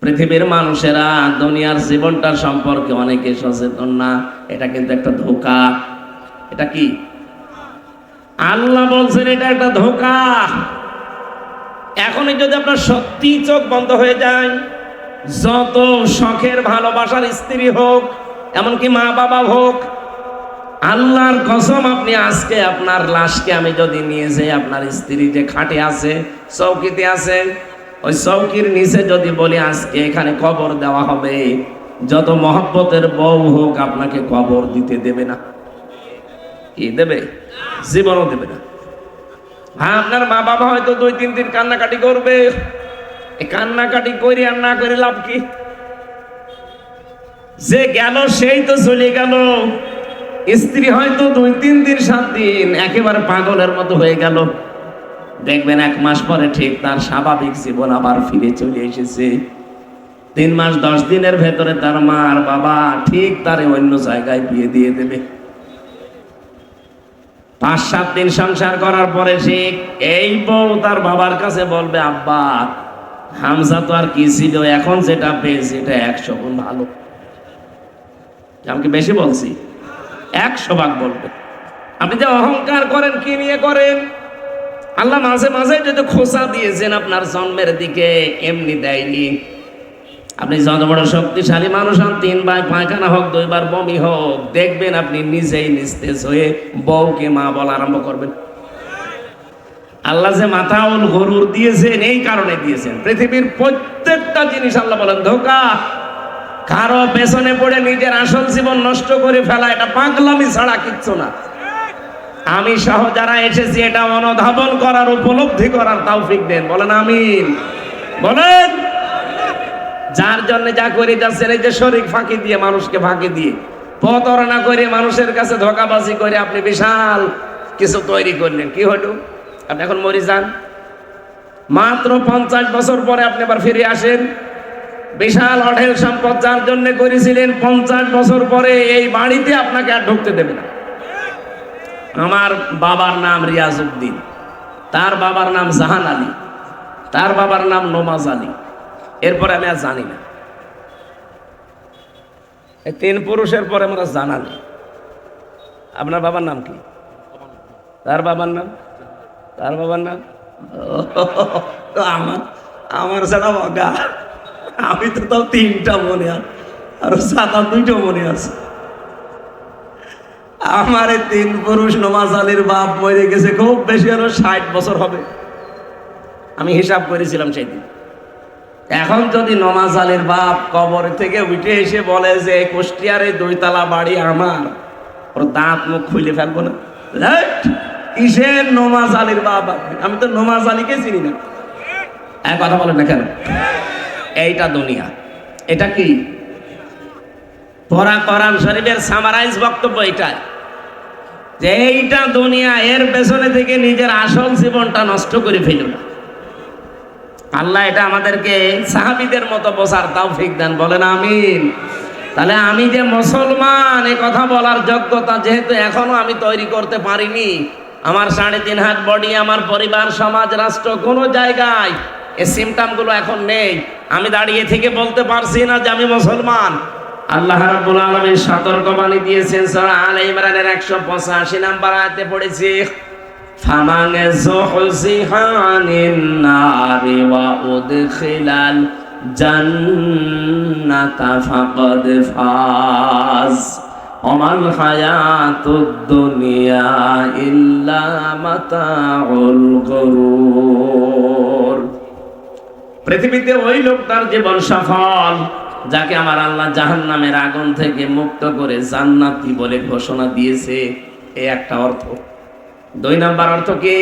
পৃথিবীর মানুষেরা দুনিয়ার জীবনটা সম্পর্কে অনেকে সচেতন না। এটা কিন্তু একটা ধোঁকা। এটা কি? আল্লাহ বলছেন এটা একটা ধোঁকা। এখনই যদি আপনার সত্যি চোখ বন্ধ হয়ে যায়, যত শখের ভালোবাসার স্ত্রী হোক, এমনকি মা বাবা হোক, আল্লাহর কসম আপনি আজকে আপনার লাশকে আমি যদি নিয়ে যাই, আপনার স্ত্রী যে খাটে আছে, চৌকিতে আছে, ওই চৌকির নিচে যদি বলি আজকে এখানে কবর দেওয়া হবে, যত মহব্বতের বউ হোক আপনাকে কবর দিতে দেবে না। কি দেবে? জীবনও দেবে না। হ্যাঁ, আপনার মা বাবা হয়তো 2-3 দিন কান্নাকাটি করবে। এই কান্নাকাটি করি আর না করে লাভ কি? যে গেল সেই তো চলে গেল। স্ত্রী হয়তো 2-3 দিন 7 দিন একেবারে পাগলের মতো হয়ে গেল, দেখবেন 1 মাস পরে ঠিক তার স্বাভাবিক জীবন আবার ফিরে চলে এসেছে। 3 মাস 10 দিনের ভেতরে তার মা আর বাবা ঠিক তারে অন্য জায়গায় বিয়ে দিয়ে দেবে। 5-7 দিন সংসার করার পরে সে এই বউ তার বাবার কাছে বলবে, আব্বা হামজা তো আর কি ছিল, এখন যেটা পেয়েছি এটা 100 গুণ ভালো। আমি কি বেশি বলছি? 100 ভাগ বলবে। আপনি যে অহংকার করেন কি নিয়ে করেন? আল্লাহ মাঝে মাঝে যদি খোঁচা দিয়েছেন আপনার জন্মের দিকে, এমনি দেয়নি। আপনি যত বড় শক্তিশালী মানুষ হন, 3 বার পায়খানা হোক, 2 বার বমি হোক, দেখবেন আপনি নিজেই নিস্তেজ হয়ে বউকে মা বলা আরম্ভ করবেন। আল্লাহ যে মাথাউল গরুর দিয়েছেন এই কারণে দিয়েছেন। পৃথিবীর প্রত্যেকটা জিনিস আল্লাহ বলেন ধোঁকা। কারো পেছনে পড়ে নিজের আসল জীবন নষ্ট করে ফেলা, এটা পাগলামি ছাড়া কিচ্ছু না। আমি সহ যারা এসেছি এটা অনুধাবন করার, উপলব্ধি করার তৌফিক দেন। বলেন আমিন। বলেন, যার জন্য যা করে যাচ্ছেন, এই যে শরীর ফাঁকি দিয়ে, মানুষকে ফাঁকি দিয়ে, প্রতারণা করে, মানুষের কাছে ধোঁকাবাজি করে আপনি বিশাল কিছু তৈরি করলেন। কি হলো? আপনি এখন মরে যান, মাত্র 50 বছর পরে আপনি আবার ফিরে আসেন। বিশাল অঢেল সম্পদ যার জন্য করেছিলেন, 50 বছর পরে এই বাড়িতে আপনাকে আর ঢুকতে দেবে না। আমার বাবার নাম রিয়াজ উদ্দিন, তার বাবার নাম জাহান আলী, তার বাবার নাম নমাজ আলী, এরপরে আমি আর জানি না। এই 3 পুরুষের পরে আমরা জানা নেই। আপনার বাবার নাম কি? তার বাবার নাম? তার বাবার নাম? আমার ছাড়া মগা, আমি তো তাও 3টা মনে আছে, আর সাদা 2টা মনে আছে। আমার 3 পুরুষ নমাজ আলীর বাপ মরে গেছে খুব বেশি হলো 60 বছর হবে। আমি হিসাব করেছিলাম সেই দিন। এখন যদি নমাজ আলীর বাপ কবর থেকে উঠে এসে বলে যে কুষ্টিয়ার এই 2 তলা বাড়ি আমার, ওর দাঁত মুখ খুলে ফেলবো না। কিসের নমাজ আলীর বাপ? আমি তো নমাজ আলীকে চিনি না। এক কথা বলেন না কেন? এইটা দুনিয়া। এটা কি? পড়া কোরআন শরীফের সামারাইজ বক্তব্য এটাই যে এইটা দুনিয়া, এর পেছনে থেকে নিজের আসল জীবনটা নষ্ট করে ফেলো না। আল্লাহ এটা আমাদেরকে সাহাবীদের মতো বোঝার তৌফিক দেন। বলেন আমিন। তাহলে আমি যে মুসলমান, এই কথা বলার যোগ্যতা যেহেতু এখনো আমি তৈরি করতে পারিনি, আমার 3.5 হাত বডি, আমার পরিবার, সমাজ, রাষ্ট্র, কোনো জায়গায় এই সিমটমগুলো এখন নেই, আমি দাঁড়িয়ে থেকে বলতে পারছি না যে আমি মুসলমান। আল্লাহ রাব্বুল আলামিন সতর্কবাণী দিয়েছেন সূরা আলে ইমরানের 185 নম্বর আয়াতে পড়েছি, ফামান যুহজিহা আনিন নারি ওয়া উদখিলাল জান্নাতা ফাকাদ ফাজ ওমাল হায়াতুদ দুনিয়া ইল্লা মাতাউল গুরুর। পৃথিবীতে ওই লোকটার জীবন সফল যাকে আমার আল্লাহ জাহান্নামের আগুন থেকে মুক্ত করে জান্নাতি বলে ঘোষণা দিয়েছে। এই একটা অর্থ। 2 নাম্বার অর্থ কি?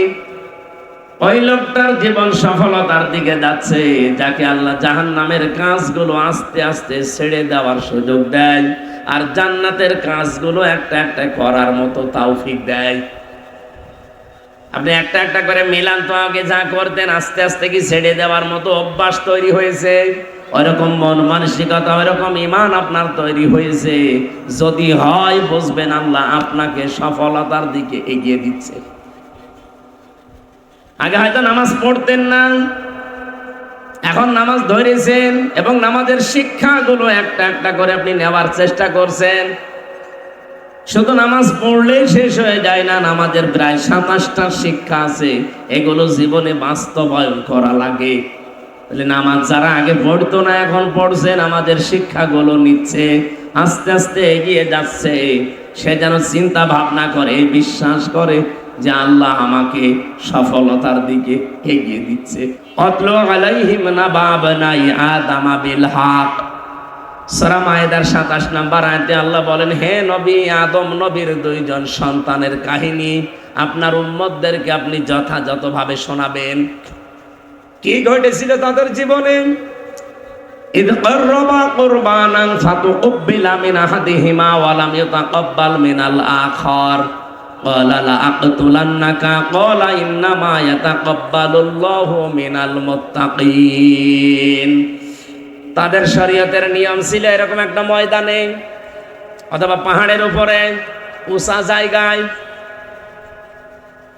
ওই লোকটার জীবন সফলতার দিকে যাচ্ছে যাকে আল্লাহ জাহান্নামের কাজগুলো আস্তে আস্তে ছেড়ে দেওয়ার সুযোগ দেয়, আর জান্নাতের কাজগুলো একটা একটা করার মতো তৌফিক দেয়। আপনি একটা একটা করে মিলান তো, আগে যা করতেন আস্তে আস্তে কি ছেড়ে দেওয়ার মতো অভ্যাস তৈরি হয়েছে? ওইরকম মন মানসিকতা, ওইরকম ঈমান আপনার তৈরি হয়েছে? যদি হয় বুঝবেন আল্লাহ আপনাকে সফলতার দিকে এগিয়ে দিচ্ছে। আগে হয়তো নামাজ পড়তেন না, এখন নামাজ ধরেছেন এবং নামাজের শিক্ষাগুলো একটা একটা করে আপনি নেওয়ার চেষ্টা করছেন। শুধু নামাজ পড়লেই শেষ হয়ে যায় না, নামাজের প্রায় 27টা শিক্ষা আছে, এগুলো জীবনে বাস্তবায়ন করা লাগে। তাহলে নামাজ যারা আগে পড়তো না এখন পড়ছে, নামাজের শিক্ষাগুলো নিচ্ছে, আস্তে আস্তে এগিয়ে যাচ্ছে। সে যেন চিন্তা ভাবনা করে, বিশ্বাস করে যে আল্লাহ আমাকে সফলতার দিকে এগিয়ে দিচ্ছে। অতলু আলাইহিম নাবা বনাই আদম বিল হক, সূরা মায়েদার 27 নম্বর আয়াতে আল্লাহ বলেন, হে নবী, আদম নবীর 2 জন সন্তানের কাহিনী আপনার উম্মতদেরকে আপনি যথাযথভাবে শোনাবেন। কি ঘটেছিল তাদের জীবনে? ইদ কাররাবা কুরবানান ফাতুকবিলা মিন আহাদিহিমা ওয়া লাম ইউতাকাব্বাল মিনাল আখার ক্বালা লা আqতুলান্নাকা ক্বালা ইন্নামা ইয়াতাকাব্বালুল্লাহু মিনাল মুত্তাকিন। তাদের শরীয়তের নিয়ম ছিল এরকম একটা ময়দানে অথবা পাহাড়ের উপরে উঁচা জায়গায়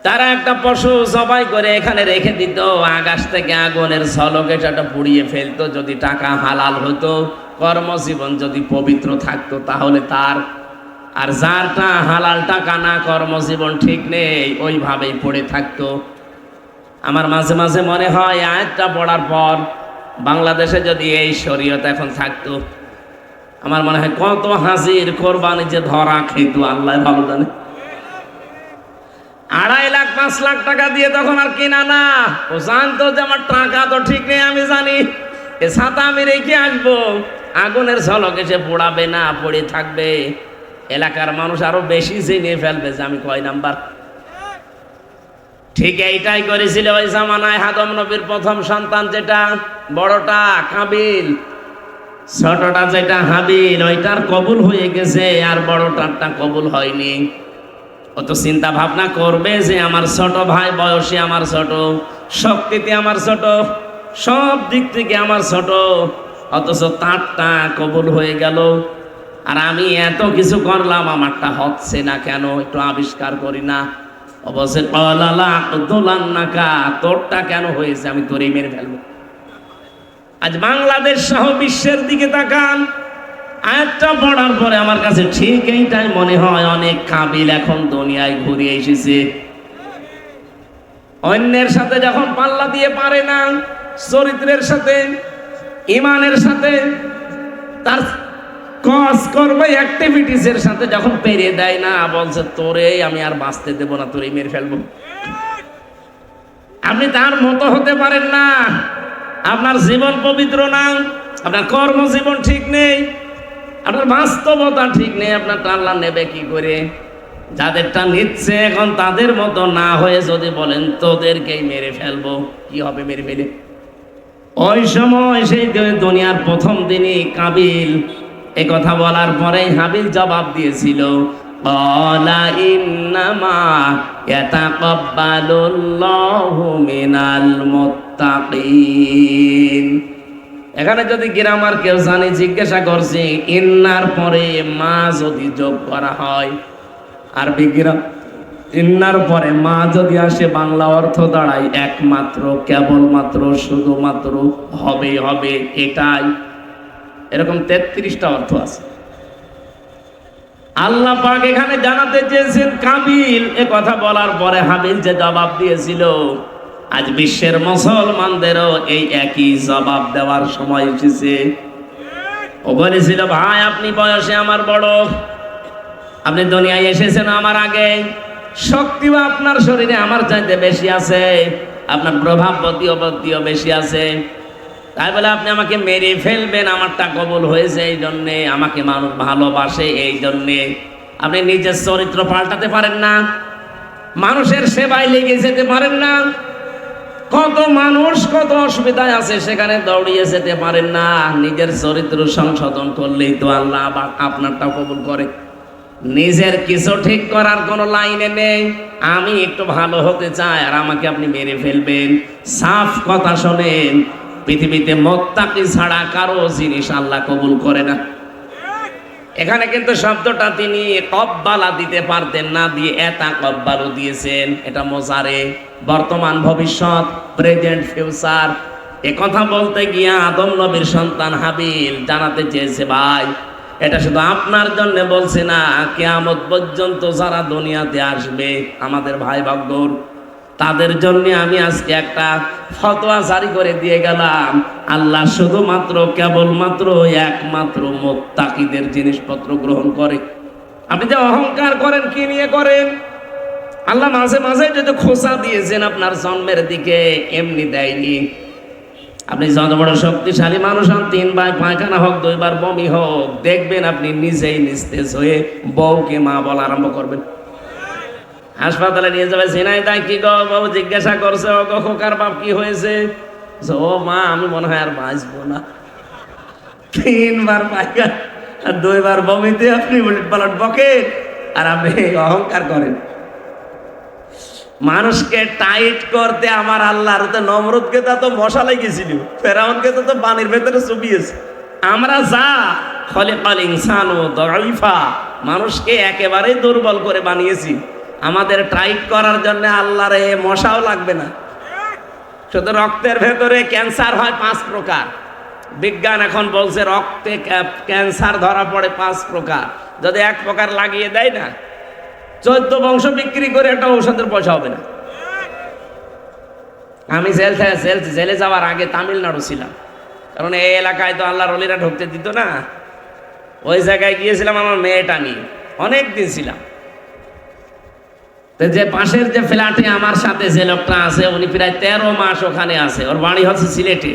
তারা একটা পশু জবাই করে এখানে রেখে দিত, আকাশ থেকে আগুনের ঝলকে সেটা পুড়িয়ে ফেলতো। যদি টাকা হালাল হতো, কর্মজীবন যদি পবিত্র থাকতো তাহলে তার, আর যারটা হালাল টাকা না, কর্মজীবন ঠিক নেই, ওইভাবেই পড়ে থাকতো। আমার মাঝে মাঝে মনে হয় আয়াতটা পড়ার পর বাংলাদেশে যদি এই শরীয়ত এখন থাকতো, আমার মনে হয় কত হাজির কোরবানি যে ধরা খেত আল্লাহ ভালো জানে। 2.5 লাখ 5 লাখ টাকা দিয়ে তখন আর কিনা না, ও জানতো যে আমার টাকা তো ঠিক নেই, আমি জানি এ ছাতা আমি রেখে আসবো, আগুনের ঝলকে সে পোড়াবে না, পড়ে থাকবে। এলাকার মানুষ আরো বেশি জেনে ফেলবে যে আমি কয় নাম্বার। ঠিক এইটাই করেছিল ওই জামানায় আদম নবীর প্রথম সন্তান যেটা বড়টা কাবিল, ছোটটা যেটা হাবিল, ওইটার কবুল হয়ে গেছে আর বড়টারটা কবুল হয়নি। ও তো চিন্তা ভাবনা করবে যে আমার ছোট ভাই বয়সে আমার ছোট, শক্তিতে আমার ছোট, সব দিক থেকে আমার ছোট, অথচ তারটা কবুল হয়ে গেল আর আমি এত কিছু করলাম, আমারটা হচ্ছে না কেন, একটু আবিষ্কার করি না। অবশ্যই তোরটা কেন হয়েছে, আমি তোরই মেরে ফেলবো। আজ বাংলাদেশ সহ বিশ্বের দিকে তাকান, আয়াতটা পড়ার পরে আমার কাছে ঠিক এইটাই মনে হয়, অনেক কাবিল এখন দুনিয়ায় ঘুরে এসেছে। অন্যের সাথে যখন পাল্লা দিয়ে পারে না, চরিত্রের সাথে, ইমানের সাথে, তার কাজ করবে অ্যাক্টিভিটিস এর সাথে যখন পেরে দেয় না, বলছে তোরে আমি আর বাঁচতে দেব না, তোরে মেরে ফেলবো। আপনি তার মতো হতে পারেন না, আপনার জীবন পবিত্র না, আপনার কর্মজীবন ঠিক নেই, আপনার বাস্তবতা ঠিক নেই, আপনার আল্লাহ নেবে কি করে? যাদেরটা নিচ্ছে এখন তাদের মতো না হয়ে যদি বলেন তোদেরকেই মেরে ফেলবো, কি হবে মেরে ফেলে? ওই সময় সেই দুনিয়ার প্রথম দিনই কাবিল এ কথা বলার পরেই হাবিল জবাব দিয়েছিল, ক্বালা ইন্নামা ইয়াতাকাব্বালুল্লাহু মিনাল মুত্তাকিন। এখানে যদি গ্রামার কেউ জানি জিজ্ঞাসা করছি, ইন্নার পরে মা যদি যোগ করা হয়, আর বিগ্রাম ইন্নার পরে মা যদি আসে, বাংলা অর্থ দাঁড়ায় একমাত্র, কেবলমাত্র, শুধুমাত্র, হবে হবে, এটাই। এরকম 33টা অর্থ আছে। আল্লাহ পাক এখানে জানাতে চেয়েছেন কাবিল এ কথা বলার পরে হাবিল যে জবাব দিয়েছিল, আজ বিশ্বের মুসলমানদেরও এই একই জবাব দেওয়ার সময় এসেছে। ও বলেছিল, ভাই আপনি বয়সে আমার বড়, আপনি দুনিয়ায় এসেছেন আমার আগে, শক্তিও আপনার শরীরে আমার চাইতে বেশি আছে, আপনার প্রভাব প্রতিও বেশি আছে, তাই বলে আপনি আমাকে মেরে ফেলবেন, আমারটা কবুল হয়েছে এই জন্যে, আমাকে মানুষ ভালোবাসে এই জন্যে। আপনি নিজের চরিত্র পাল্টাতে পারেন না, মানুষের সেবায় লেগে যেতে পারেন না, কত মানুষ কত অসুবিধায় আছে সেখানে দৌড়িয়ে যেতে পারেন না, নিজের চরিত্র সংশোধন করলেই তো আল্লাহ আবার আপনারটাও কবুল করে। নিজের কিছু ঠিক করার কোনো লাইনে নেই, আমি একটু ভালো হতে চাই আর আমাকে আপনি মেরে ফেলবেন। সাফ কথা শোনেন, পৃথিবীতে মুত্তাকি ছাড়া কারো জিনিস আল্লাহ কবুল করে না। এখানে কিন্তু শব্দটা তিনি কব্বালা দিতে পারতেন না, দিয়ে এটা কব্বালু দিয়েছেন। এটা মোজারে, বর্তমান ভবিষ্যৎ, প্রেজেন্ট ফিউচার, এ কথা বলতে গিয়ে আদম নবীর সন্তান হাবিল জানাতে চেয়েছে, ভাই এটা শুধু আপনার জন্য বলছে না, কিয়ামত পর্যন্ত যারা দুনিয়াতে আসবে আমাদের ভাই ভাগ্যর, তাদের জন্য আমি আজকে একটা ফতোয়া জারি করে দিয়ে গেলাম। আল্লাহ শুধুমাত্র কেবলমাত্র একমাত্র মুত্তাকিদের জিনিসপত্র গ্রহণ করে। আপনি যে অহংকার করেন, কি নিয়ে করেন? আল্লাহ মাঝে মাঝে যদি খোঁচা দিয়েছেন আপনার জন্মের দিকে, এমনি দেয়নি। আপনি যত বড় শক্তিশালী মানুষ হন, 3 বার পায়খানা হোক, 2 বার বমি হোক, দেখবেন আপনি নিজেই নিস্তেজ হয়ে বউকে মা বলা আরম্ভ করবেন। হাসপাতালে নিয়ে যাবে, সিনাই তাই কি গো, বউ জিজ্ঞাসা করছে, ও গো খোকার বাপ কি হয়েছে? ও মা, আমি মনে হয় আর বাঁচবো না। 3 বার পায়খানা আর 2 বার বমিতে আপনি উলট পালট বকেন আর আপনি অহংকার করেন। মানুষকে টাইট করতে আমার আল্লাহর তো নমরুদকে তো মশা লেগেছিল, ফেরাউনকে তো পানির ভেতরে চুপিয়েছে। আমরা যা খলিকাল ইনসানু দাঈফা, মানুষকে একেবারেই দুর্বল করে বানিয়েছি। আমাদের টাইট করার জন্য আল্লাহর মশাও লাগবে না। শুধু রক্তের ভেতরে ক্যান্সার হয় 5 প্রকার। বিজ্ঞান এখন বলছে রক্তে ক্যান্সার ধরা পড়ে 5 প্রকার। যদি 1 প্রকার লাগিয়ে দেয় না, 14 বংশ বিক্রি করে একটা ঔষধের পয়সা হবে না। আমি জেলে যাওয়ার আগে তামিলনাড়ু ছিলাম, কারণ এই এলাকায় তো আল্লাহর ওলিরা ঢুকতে দিত না। ওই জায়গায় গিয়েছিলাম আমার মেয়েটা নিয়ে, অনেক দিন ছিলাম। তো যে পাশের যে ফ্ল্যাটে আমার সাথে যে লোকটা আছে, উনি প্রায় 13 মাস ওখানে আছে। ওর বাড়ি হচ্ছে সিলেটে।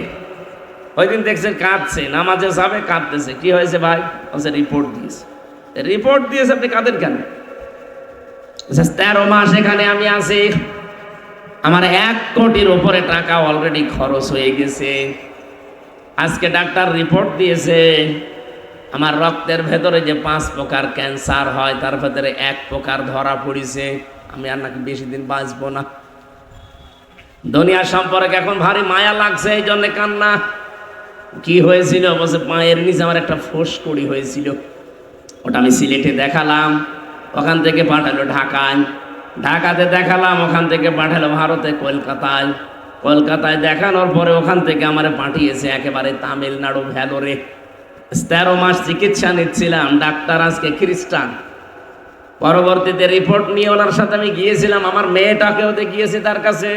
ওই দিন দেখছেন কাঁদছে, নামাজে যাবে কাঁদতেছে। কি হয়েছে ভাই? বলছে রিপোর্ট দিয়েছে। রিপোর্ট দিয়েছে, আপনি কাঁদেন কেন? 13 মাস এখানে আমি আছি, আমার 1 কোটির উপরে টাকা অলরেডি খরচ হয়ে গেছে। আজকে ডাক্তার রিপোর্ট দিয়েছে আমার রক্তের ভেতরে যে 5 প্রকার ক্যান্সার হয়, তার ভেতরে 1 প্রকার ধরা পড়েছে। আমি আর নাকি বেশি দিন বাঁচবো না। দুনিয়ার সম্পর্কে এখন ভারী মায়া লাগছে, এই জন্য কান্না। কি হয়েছিল? বলছে পায়ের নিচে আমার একটা ফোসকুড়ি হয়েছিল, ওটা আমি সিলেটে দেখালাম, ওখান থেকে পাঠালো ঢাকায়, ঢাকাতে দেখালাম, ওখান থেকে পাঠালো ভারতে কলকাতায়, কলকাতায় দেখানোর পরে ওখান থেকে আমার পাঠিয়েছে একেবারে তামিলনাড়ু ভ্যালোরে। 13 মাস চিকিৎসা নিচ্ছিলাম। ডাক্তার আজকে খ্রিস্টান। পরবর্তীতে রিপোর্ট নিয়ে ওনার সাথে আমি গিয়েছিলাম, আমার মেয়েটাকেও গিয়েছে তার কাছে।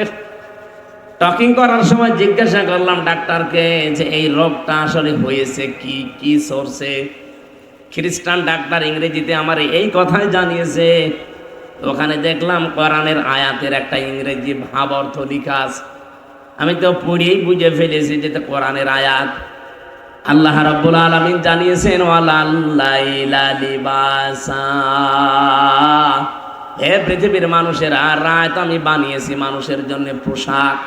টকিং করার সময় জিজ্ঞাসা করলাম ডাক্তারকে যে এই রোগটা আসলে হয়েছে কি, কি সোর্সে। খ্রিস্টান ডাক্তার ইংরেজিতে আমার এই কথাই জানিয়েছে। ওখানে দেখলাম কোরআনের আয়াতের একটা ইংরেজি ভাব অর্থ লেখা আছে। আমি তো পড়েই বুঝে ফেলেছি যে কোরআনের আয়াত। আল্লাহ রাব্বুল আলামিন জানিয়েছেন, ওয়ালাল্লাইলা লিবাসা, হে পৃথিবীর মানুষের, আর রাত আমি বানিয়েছি মানুষের জন্য পোশাক।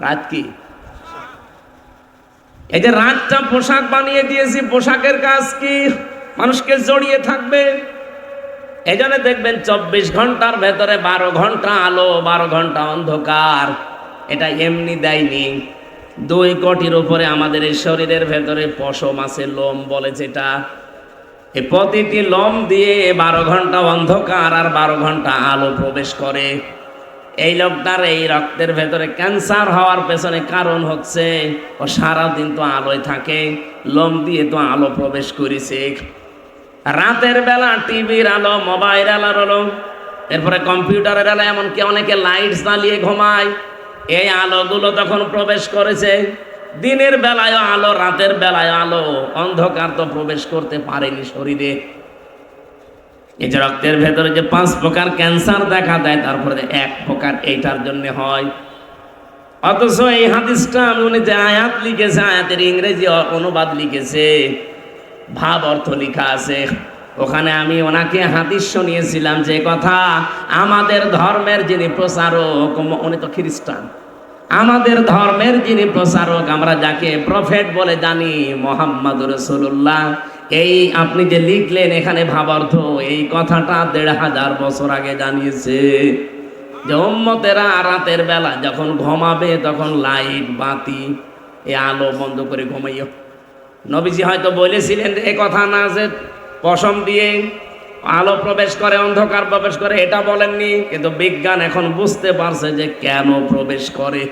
রাত কি? এই যে রাতটা পোশাক বানিয়ে দিয়েছি, পোশাকের কাজ কি? মানুষকে জড়িয়ে থাকবে। এই জন্য দেখবেন 24 ঘন্টার ভেতরে 12 ঘন্টা আলো, 12 ঘন্টা অন্ধকার। এটা এমনি দেয়নি। 2 কোটির উপরে আমাদের এই শরীরের ভেতরে পশম আছে, লোম বলে যেটা। এই প্রতিটি লোম দিয়ে 12 ঘন্টা অন্ধকার আর 12 ঘন্টা আলো প্রবেশ করে। এই লোকটার এই রক্তের ভেতরে ক্যান্সার হওয়ার পেছনে কারণ হচ্ছে ও সারাদিন তো আলোয় থাকে, লোম দিয়ে তো আলো প্রবেশ করেছে। রাতের বেলা টিভির আলো, মোবাইল আলো, এরপরে কম্পিউটারের আলো, এমনকি অনেকে লাইট জ্বালিয়ে ঘুমায়। এই আলোগুলো তখন প্রবেশ করেছে। দিনের বেলায় আলো, রাতের বেলায় আলো, অন্ধকার তো প্রবেশ করতে পারেনি শরীরে। এই যে রক্তের ভেতরে যে 5 প্রকার ক্যান্সার দেখা দেয়, তারপরে 1 প্রকার এইটার জন্য হয়। অথচ এই হাদিসটা উনি যে আয়াত লিখেছে, আয়াতের ইংরেজি অনুবাদ লিখেছে, ভাব অর্থ লেখা আছে। ওখানে আমি ওনাকে হাদিস শুনিয়েছিলাম যে কথা, আমাদের ধর্মের যিনি প্রচারক, উনি তো খ্রিস্টান, আমাদের ধর্মের যিনি প্রচারক, আমরা যাকে প্রফেট বলে জানি, মুহাম্মদুর রাসূলুল্লাহ, এই আপনি যে লিখলেন এখানে ভাবার্থ, এই কথাটা 1500 বছর আগে জানিয়েছে যে উম্মতেরা রাতের বেলা যখন ঘুমাবে তখন লাইট বাতি এই আলো বন্ধ করে ঘুমাইও। নবীজি হয়তো বলেছিলেন এই কথা না যে পশম দিয়ে আলো প্রবেশ করে, অন্ধকার প্রবেশ করে, এটা বলেননি। কিন্তু বিজ্ঞান এখন বুঝতে পারছে যে কেন প্রবেশ করে।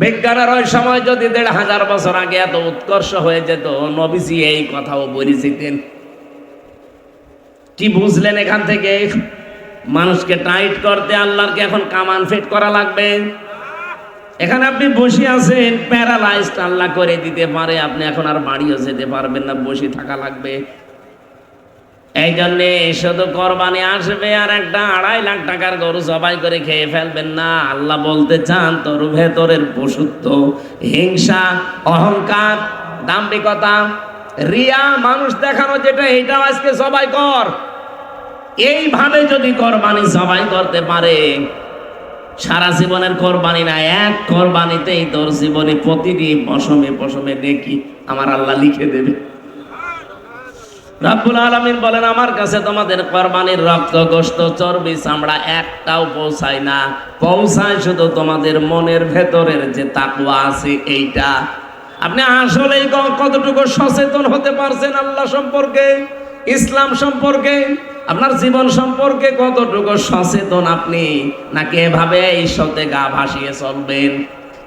বিজ্ঞানের ওই সময় যদি ১৫০০ বছর আগে এত উৎকর্ষ হয়ে যেত, নবীজি এই কথাও বলেছিলেন। কি বুঝলেন এখান থেকে? মানুষকে টাইট করতে আল্লাহকে এখন কামান ফিট করা লাগবে। এখানে আপনি বসে আছেন, প্যারালাইজড আল্লাহ করে দিতে পারে, আপনি এখন আর বাড়িও যেতে পারবেন না, বসে থাকা লাগবে। এই জন্যে শুধু কোরবানি আসবে আর একটা ২.৫ লাখ টাকার গরু জবাই করে খেয়ে ফেলবেন না। আল্লাহ বলতে চান তোর ভেতরের পশুত্ব, হিংসা, অহংকার, দাম্ভিকতা, রিয়া, মানুষ দেখানো, যেটা এইটাও আজকে জবাই কর। এইভাবে যদি কোরবানি জবাই করতে পারে, সারা জীবনের কোরবানি না, এক কোরবানিতেই তোর জীবনে প্রতিটি পশমে পশমে নেকি আমার আল্লাহ লিখে দেবে। রব্বুল আলামিন বলেন, আমার কাছে তোমাদের কোরবানির রক্ত, গোশত, চর্বি, চামড়া একটাও পৌঁছায় না, পৌঁছায় শুধু তোমাদের মনের ভেতরের যে তাকওয়া আছে এইটা। আপনি আসলে কতটুকু সচেতন হতে পারছেন আল্লাহ সম্পর্কে, ইসলাম সম্পর্কে, আপনার জীবন সম্পর্কে কতটুকু সচেতন আপনি, নাকি এভাবে ঈশ্বরতে গা ভাসিয়ে চলবেন?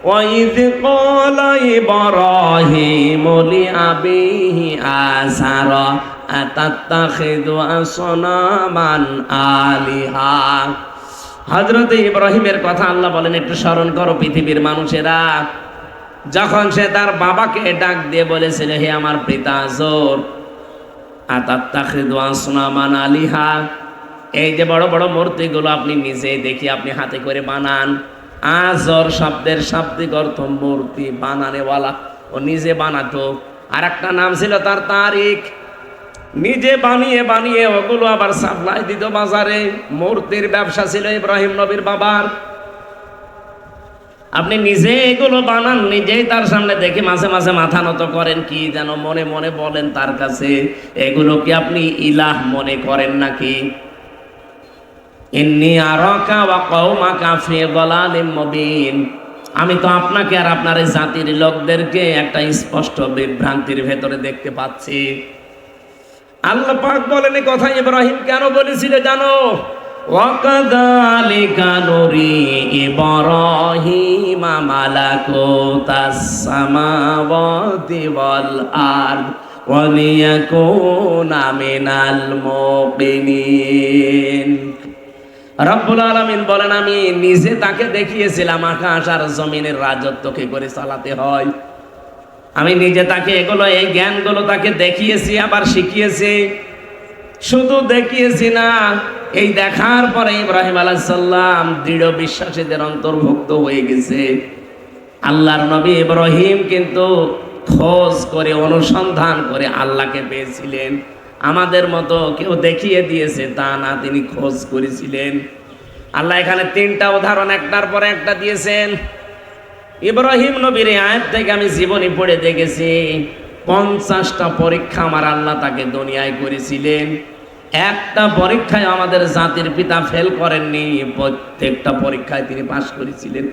وَإِذْ قَالَ إِبْرَاهِيمُ لِأَبِيهِ آزَرَ أَتَتَّخِذُ أَصْنَامًا آلِهَةً। হযরত ইব্রাহিমের কথা আল্লাহ বলেন, একটু স্মরণ করো পৃথিবীর মানুষেরা। যখন সে তার বাবাকে ডাক দিয়ে বলেছিল, হে আমার পিতা আজর, আতাত্তাখিযু আসনামান আলিহা, এই যে বড় বড় মূর্তিগুলো আপনি নিজে দেখি আপনি হাতে করে বানান। আজর শব্দের শাব্দিক অর্থ মূর্তি বানানেওয়ালা, ও নিজে বানাতো। আর একটা নাম ছিল তার তারিক, নিজে বানিয়ে বানিয়ে ওগুলো আবার সাপ্লাই দিত বাজারে। মূর্তির ব্যবসা ছিল ইব্রাহিম নবীর বাবার। আপনি নিজে এগুলো বানান, নিজেই তার সামনে দেখে মাঝে মাঝে মাথা নত করেন, কি যেন মনে মনে বলেন তার কাছে, এগুলো কি আপনি ইলাহ মনে করেন নাকি? ইন্নী আরাকা ওয়া কওমাকা ফি যালালিম মুবিন, আমি তো আপনাকে আর আপনার এই জাতির লোকদেরকে একটা স্পষ্ট বিভ্রান্তির ভেতরে দেখতে পাচ্ছি। আল্লাহ পাক বলেন, এই কথা ইব্রাহিম কেন বলেছিল জানো? ওয়াকাযালিকা নুরি ইব্রাহিমা মালাকুতাস সামাওয়াতি ওয়াল আরদ ওয়া লিয়াকুনা মিনাল মুকিনিন। রব্বুল আলামিন বলেন, আমি নিজে তাকে দেখিয়েছিলাম আকাশ আর জমিনের রাজত্ব কি করে চালাতে হয়। আমি নিজে তাকে এগুলো, এই জ্ঞানগুলো তাকে দেখিয়েছি, আবার শিখিয়েছি। শুধু দেখিয়েছি না, এই দেখার পরে ইব্রাহিম আলাইহিস সালাম দৃঢ় বিশ্বাসীদের অন্তর্ভুক্ত হয়ে গেছে। আল্লাহর নবী ইব্রাহিম কিন্তু খোঁজ করে, অনুসন্ধান করে আল্লাহকে পেয়েছিলেন। আমাদের মতো কেউ দেখিয়ে দিয়েছে তা না, তিনি খোঁজ করেছিলেন। আল্লাহ এখানে 3টা উদাহরণ একটার পরে একটা দিয়েছেন। ইব্রাহিম নবীর আয়াত থেকে আমি জীবনী পড়ে দেখেছি 50টা পরীক্ষা আমার আল্লাহ তাকে দুনিয়ায় করেছিলেন। একটা পরীক্ষায় আমাদের জাতির পিতা ফেল করেননি, প্রত্যেকটা পরীক্ষায় তিনি পাশ করেছিলেন।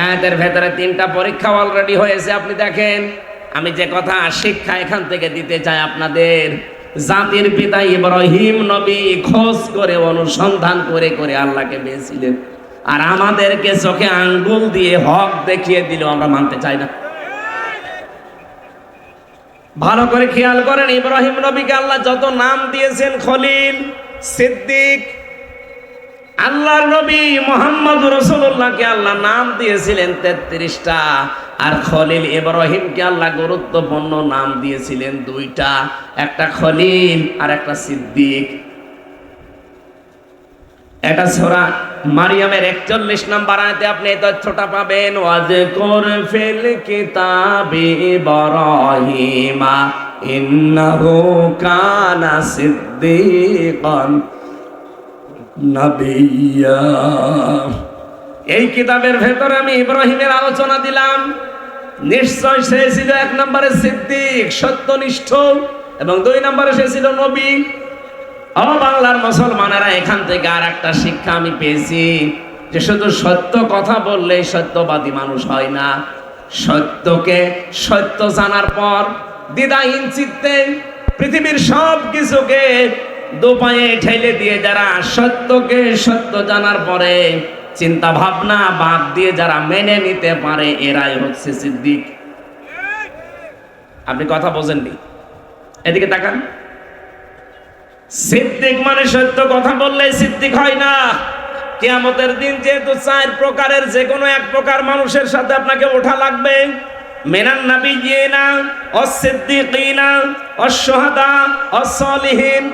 আয়াতের ভেতরে 3টা পরীক্ষা অলরেডি হয়েছে। আপনি দেখেন, আমি যে কথা শিক্ষা এখান থেকে দিতে চাই আপনাদের, জাতির পিতা ইব্রাহিম নবী খোঁজ করে, অনুসন্ধান করে করে আল্লাহকে পেয়েছিলেন। আর আমাদেরকে চোখে আঙ্গুল দিয়ে হক দেখিয়ে দিল, আমরা মানতে চাই না। ভালো করে খেয়াল করেন, ইব্রাহিম নবীকে আল্লাহ যত নাম দিয়েছেন, খলিল, সিদ্দিক, আল্লাহর নবী মুহাম্মদ রাসূলুল্লাহকে আল্লাহ নাম দিয়েছিলেন 33টা, আর খলিল ইব্রাহিমকে আল্লাহ গুরুত্বপূর্ণ নাম দিয়েছিলেন 2টা, একটা খলিল আর একটা সিদ্দিক। এটা সূরা মারিয়ামের 41 নম্বর আয়াতে আপনি এই তথ্যটা পাবেন। ওয়াজকুর ফিল কিতাবি ইব্রাহিমা ইন্নাহু কানা সিদ্দিকান নাবিয়্যা। এই কিতাবের ভেতরে আমি ইব্রাহিমের আলোচনা দিলাম। নিশ্চয় সে ছিল 1 নম্বরে সিদ্দিক, সত্যনিষ্ঠ, এবং 2 নম্বরে সে ছিল নবী। ও বাংলার মুসলমানেরা, এখান থেকে আর একটা শিক্ষা আমি পেয়েছি, যে শুধু সত্য কথা বললেই সত্যবাদী মানুষ হয় না। সত্যকে সত্য জানার পর দ্বিধাহীন চিত্তে পৃথিবীর সব কিছুকে দুপায়ে ঠেলে দিয়ে যারা সত্যকে সত্য জানার পরে চিন্তা ভাবনা বাদ দিয়ে যারা মেনে নিতে পারে এরাই হচ্ছে সিদ্দিক। আপনি কথা বোঝেননি, এদিকে তাকান। সিদ্দিক মানে সত্য কথা বললে সিদ্দিক হয় না। কিয়ামতের দিন যেহেতু 4 প্রকারের যে কোনো এক প্রকার মানুষের সাথে আপনাকে ওঠা লাগবে। মিনান নাবিয়িনা ওয়াস-সিদ্দিকিনা ওয়াশ-শুহাদা ওয়াস-সালিহিন।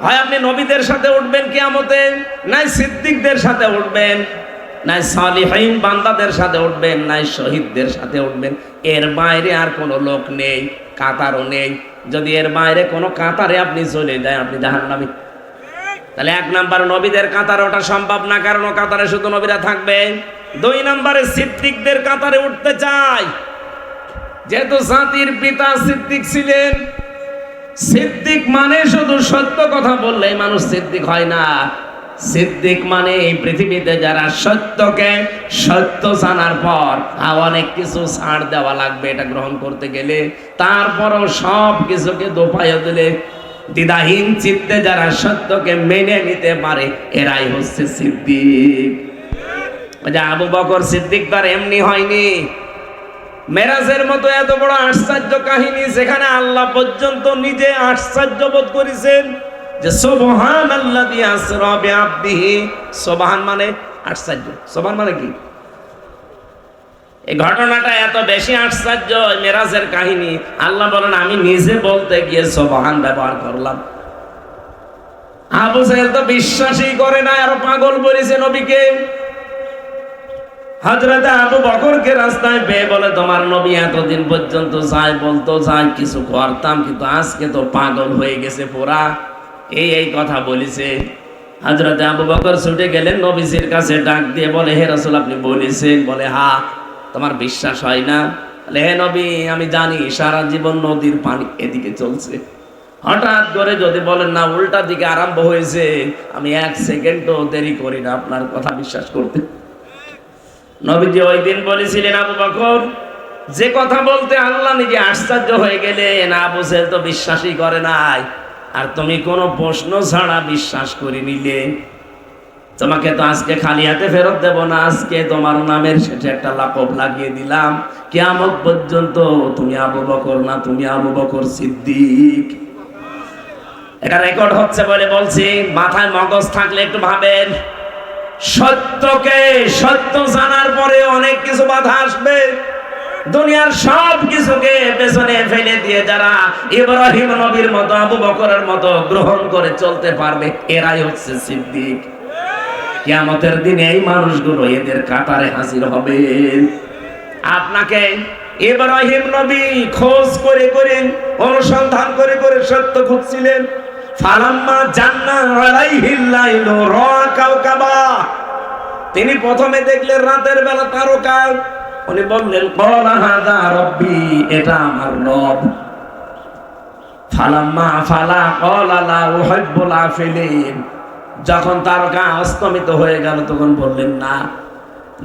হয় আপনি নবীদের সাথে উঠবেন কিয়ামতে, নাই সিদ্দিকদের সাথে উঠবেন, নাই সালিহিন বান্দাদের সাথে উঠবেন, নাই শহীদদের সাথে উঠবেন। এর বাইরে আর কোনো লোক নেই, কাতারও নেই। যদি এর বাইরে কোনো কাতারে আপনি চলে যায়, আপনি জাহান্নামী। তাহলে 1 নাম্বার নবীদের কাতারে ওঠা সম্ভব না, কারণ কাতারে শুধু নবীরা থাকবে। 2 নম্বরে সিদ্দিকদের কাতারে উঠতে চাই, যেহেতু জাতির পিতা সিদ্দিক ছিলেন। সিদ্দিক মানে শুধু সত্য কথা বললেই মানুষ সিদ্দিক হয় না। সিদ্দিক মানে এই পৃথিবীতে যারা সত্যকে সত্য জানার পর অনেক কিছু ছাড় দেওয়া লাগবে এটা গ্রহণ করতে গেলে, তারপরও সব কিছুকে দোপায় দিলে দ্বিধাহীন চিত্তে যারা সত্যকে মেনে নিতে পারে এরাই হচ্ছে সিদ্দিক। আবু বকর সিদ্দিক তার এমনি হয়নি। মেরাজের মতো এত বড় আশ্চর্য কাহিনী, যেখানে আল্লাহ পর্যন্ত নিজে আশ্চর্য বোধ করেছেন যে সুবহানাল্লাযী আসরা বিআবদিহি। সুবহান মানে আশ্চর্য, সুবহান মানে কি? এই ঘটনাটা এত বেশি আশ্চর্য, মেরাজের কাহিনী। আল্লাহ বলেন আমি নিজে বলতে গিয়ে সুবহান ব্যবহার করলাম। আবু জাহেল তো বিশ্বাসই করে না, আর পাগল বলেছে নবীকে। হযরত আবু বকরকে রাস্তায় পেয়ে বলে তোমার নবী এতদিন পর্যন্ত যাই বলতো, যাই কিছু করতাম, কিন্তু আজকে তো পাগল হয়ে গেছে পুরা। এই কথা বলেছে। হযরত আবু বকর ছুটে গেলেন নবীজির কাছে, ডাক দিয়ে বলে হে রাসূল আপনি বলেছেন? বলে হ্যাঁ। তোমার বিশ্বাস হয় না? বলে হে নবী আমি জানি সারা জীবন নদীর পানি এদিকে চলছে, হঠাৎ করে যদি বলেন না উল্টা দিকে আরম্ভ হয়েছে, আমি 1 সেকেন্ডও দেরি করি না আপনার কথা বিশ্বাস করতে। নবীজি ওই দিন বলেছিলেন আবু বকর যে কথা বলতে আল্লাহ নিজে আশ্চর্য হয়ে গেলেন, আবু জাহেল তো বিশ্বাসই করে নাই, আর তুমি কোনো প্রশ্ন ছাড়া বিশ্বাস করে নিলে। তোমাকে তো আজকে খালি হাতে ফেরত দেব না, আজকে তোমার নামের শেষে একটা লাকব লাগিয়ে দিলাম, কিয়ামত পর্যন্ত তুমি আবু বকর না, তুমি আবু বকর সিদ্দিক। এটা রেকর্ড হচ্ছে বলে বলছি, মাথায় মগজ থাকলে একটু ভাবেন। সত্যকে সত্য জানার পরে অনেক কিছু বাধা আসবে। দুনিয়ার সব কিছুকে পেছনে ফেলে দিয়ে যারা ইব্রাহিম নবীর মতো আবু বকরের মতো গ্রহণ করে চলতে পারবে এরাই হচ্ছে সিদ্দিক। কিয়ামতের দিনে এই মানুষগুলো এদের কাতারে হাজির হবে। আপনাকে ইব্রাহিম নবী খোঁজ করে করে অনুসন্ধান করে করে সত্য খুঁজছিলেন। ফালাম্মা জান্না আলাইহিল লাইলু রাআ কাওকাবা, তিনি প্রথমে দেখলেন রাতের বেলা তারকা। উনি বললেন ক্বালা হাযা রাব্বি, এটা আমার রব। ফালাম্মা ফালা ক্বালা লা উহিব্বুল আফিলিন, যখন তারকা অস্তমিত হয়ে গেল তখন বললেন না,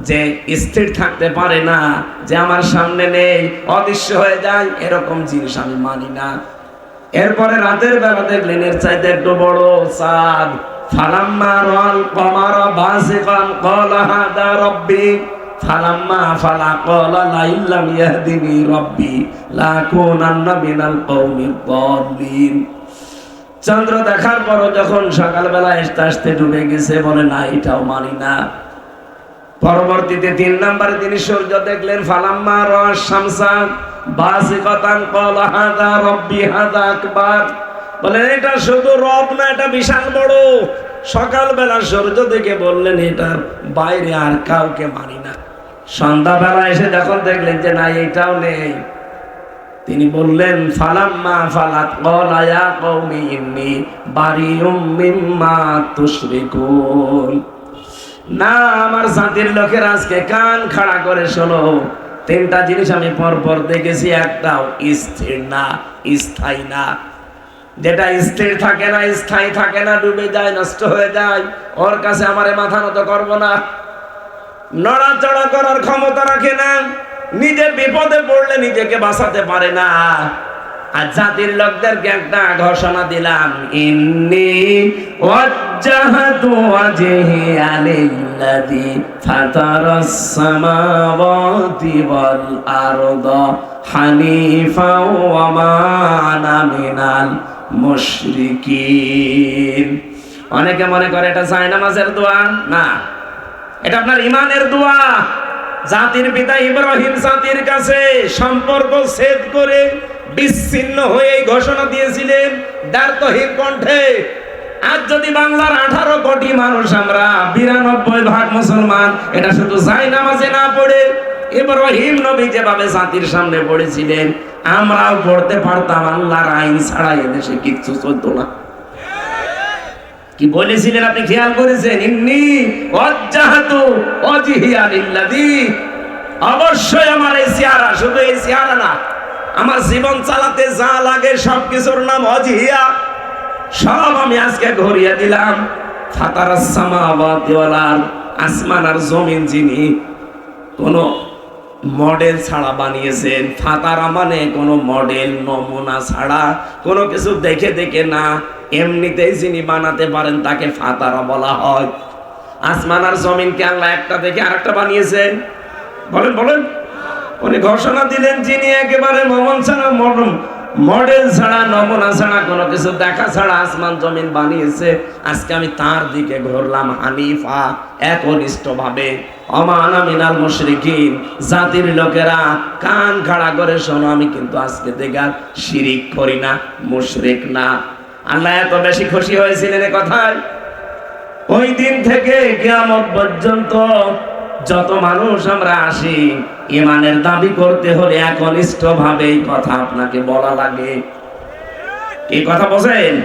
যে স্থির থাকতে পারে না, যে আমার সামনে নেই, অদৃশ্য হয়ে যায়, এরকম জিনিস আমি মানি না। এরপরে রাতের বেলা দেখলেন এর চাইতে একটু বড় চাঁদ। ফালাম্মা রাল কমারা বাসিকান ক্বালা হাদা রাব্বি, ফালাম্মা ফালা ক্বালা লা ইল্লাম ইয়াহদিনি রাব্বি লাকুনান্না মিনাল কওমিদ দাল্লিন। চন্দ্র দেখার পর যখন সকালবেলা আস্তে আস্তে ডুবে গেছে, বলে না এটাও মানি না। পরবর্তীতে 3 নম্বরে তিনি সূর্য দেখলেন। ফালাম্মা রাআ শামসা বাসিকাতান ক্বালা হাযা রাব্বি হাযা আকবার, বলেন এটা শুধু রব না, এটা বিশাল বড়। সকালবেলা সূর্য দেখে বললেন এটার বাইরে আর কাউকে মানি না। সন্ধ্যাবেলা এসে যখন দেখলেন যে না এটাও নেই, তিনি বললেন ফালাম্মা ফালাত ক্বালা ইয়া কওমি ইন্নী বারিউম মিম্মা তুশরিকুন। না আমার জাতির লোকের আজকে কান খাড়া করে শোনো, 3টা জিনিস আমি পরপর দেখেছি, একটাও স্থির না, স্থায়ী না। যেটা স্থির থাকে না, স্থায়ী থাকে না, ডুবে যায়, নষ্ট হয়ে যায়, ওর কাছে আমারে মাথা নত করব না। নড়াচড়া করার ক্ষমতা রাখে না, নিজে বিপদে পড়লে নিজেকে বাঁচাতে পারে না। আর জাতির লোকদেরকে একটা ঘোষণা দিলাম, ইন্নী ওয়াজ্জাহতু ওয়াজহিয়া লিল্লাযী ফাতারাস সামাওয়াতি ওয়াল আরদা হানিফাও ওয়া মা আনা মিনাল মুশরিকিন। অনেকে মনে করে এটা জায়নামাজের দোয়া, না, এটা আপনার ইমানের দোয়া। জাতির পিতা ইব্রাহিম জাতির কাছে সম্পর্ক ছেদ করে বিচ্ছিন্ন হয়ে ঘোষণা দিয়েছিলেন দ্বার্থহীন কণ্ঠে। আজ যদি বাংলার 18 কোটি মানুষ আমরা 92% মুসলমান, এটা শুধু জায়নামাজে না পড়ে ইব্রাহিম নবী যেভাবে জাতির সামনে পড়েছিলেন আমরাও পড়তে পারতাম। আল্লাহর আইন ছাড়া এদেশে কিচ্ছু চলতো না। কি বলেছিলেন আপনি খেয়াল করেছেন? ইন্নী ওয়াজ্জাহতু ওয়াজহিয়া লিল্লাযী, অবশ্যই আমার এই চেহারা, শুধু এই চেহারা না, আমার জীবন চালাতে যা লাগে সবকিছুর নাম ওয়াজহিয়া, সব আমি আজকে ঘুরিয়ে দিলাম। ফাতারাস সামাওয়াতি ওয়াল আরদ, আসমান আর জমিন যিনি কোনো মডেল ছাড়া বানিয়েছেন। ফাতারা মানে কোনো মডেল নমুনা ছাড়া, কোনো কিছু দেখে দেখে না, এমনিতেই যিনি বানাতে পারেন তাকে ফাতারা বলা হয়। আসমান আর জমিনকে আল্লাহ একটা দেখে আরেকটা বানিয়েছেন? বলেন বলেন। উনি ঘোষণা দিলেন যিনি একেবারে মমন ছাড়া, মডেল ছাড়া, নমুনা ছাড়া, কোনো কিছু দেখা ছাড়া আসমান জমিন বানিয়েছে। আজকে আমি তার দিকে ঘুরলাম হানিফা, একনিষ্ঠ ভাবে। ওয়া মা আনা মিনাল মুশরিকিন, জাতির লোকেরা কান খাড়া করে শোনো, আমি কিন্তু আজকে থেকে আর শিরিক করি না, মুশরিক না। আল্লাহ এত বেশি খুশি হয়েছিলেন এ কথায়, ওই দিন থেকে কিয়ামত পর্যন্ত যত মানুষ আমরা আসি, ইমানের দাবি করতে হলে একনিষ্ঠ ভাবে এই কথা আপনাকে বলা লাগে। এই কথা বোঝেন?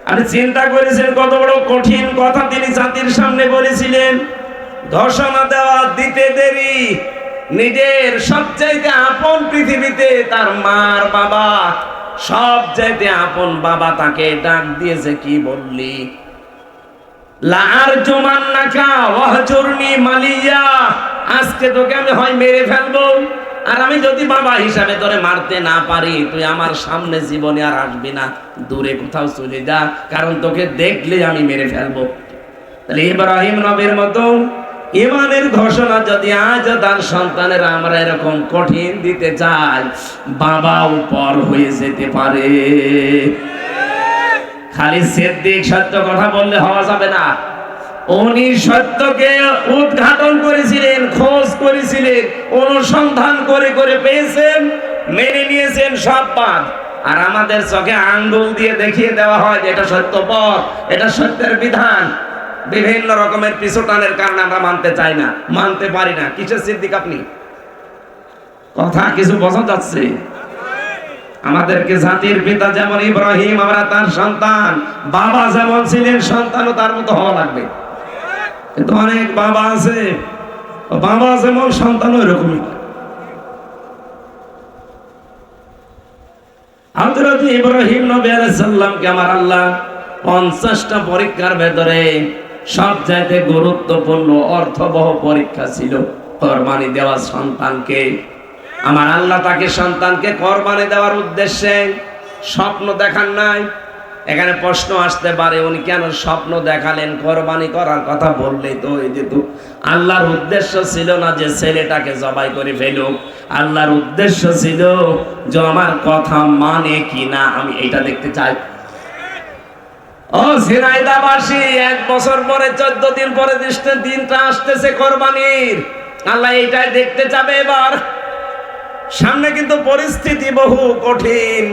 আপনি চিন্তা করেছেন কত বড় কঠিন কথা তিনি জাতির সামনে বলেছিলেন। ঘোষণা দেওয়া দিতে দেরি, নিজের সবচাইতে আপন পৃথিবীতে তার মার বাবা, সবচাইতে আপন বাবা তাকে ডাক দিয়েছে, কি বললি? লাআরজুমান্নাকা ওয়াহজুরনি মালিয়া, আজকে তোকে আমি হয় মেরে ফেলবো, আর আমি যদি বাবা হিসাবে তোরে মারতে না পারি তুই আমার সামনে জীবনে আর আসবি না, দূরে কোথাও চলে যা, কারণ তোকে দেখলে আমি মেরে ফেলবো। তাহলে ইব্রাহিম নবীর মতো ইমানের ঘোষণা যদি আজ তার সন্তানেরা আমরা এরকম কঠিন দিতে চাই, বাবাও পর হয়ে যেতে পারে। খালি সিদ্দিক সত্য কথা বললে হওয়া যাবে না। উনি সত্যকে উদ্ঘাটন করেছিলেন, খোঁজ করেছিলেন, অনুসন্ধান করে করে পেয়েছেন, মেনে নিয়েছেন সব বাদ। আর আমাদের চোখে আঙ্গুল দিয়ে দেখিয়ে দেওয়া হয় যে এটা সত্য পথ, এটা সত্যের বিধান। বিভিন্ন রকমের পিছুটানের কারণে আমরা মানতে চাই না, মানতে পারি না। কিসের সিদ্দিক আপনি? কথা কিছু বোঝা যাচ্ছে? আমাদেরকে জাতির পিতা যেমন ইব্রাহিম, আমরা তার সন্তান, বাবা যেমন ছিলেন সন্তানও তার মতো হওয়া লাগবে। কিন্তু অনেক বাবা আছে, বাবা যেমন সন্তান ওই রকমই। হযরত ইব্রাহিম নবী আলাইহিস সালামকে আমার আল্লাহ 50টা পরীক্ষার ভেতরে সবচাইতে গুরুত্বপূর্ণ অর্থবহ পরীক্ষা ছিল কোরবানি দেওয়া সন্তানকে। আমার আল্লাহ তাকে সন্তানকে কোরবানি দেওয়ার উদ্দেশ্যে স্বপ্ন দেখান নাই। এখানে প্রশ্ন আসতে পারে উনি কেন স্বপ্ন দেখালেন? কোরবানি করার কথা বললেই তো হয়ে যেত। আল্লাহর উদ্দেশ্য ছিল না যে ছেলেটাকে জবাই করে ফেলুক, আল্লাহর উদ্দেশ্য ছিল যে আমার কথা মানে কিনা আমি এটা দেখতে চাই। ও ঝিনাইদাবাসী, 1 বছর পরে 14 দিন পরে দিনটা আসতেছে কোরবানির, আল্লাহ এইটাই দেখতে চাবে। এবার সামনে কিন্তু পরিস্থিতি বহু কঠিন।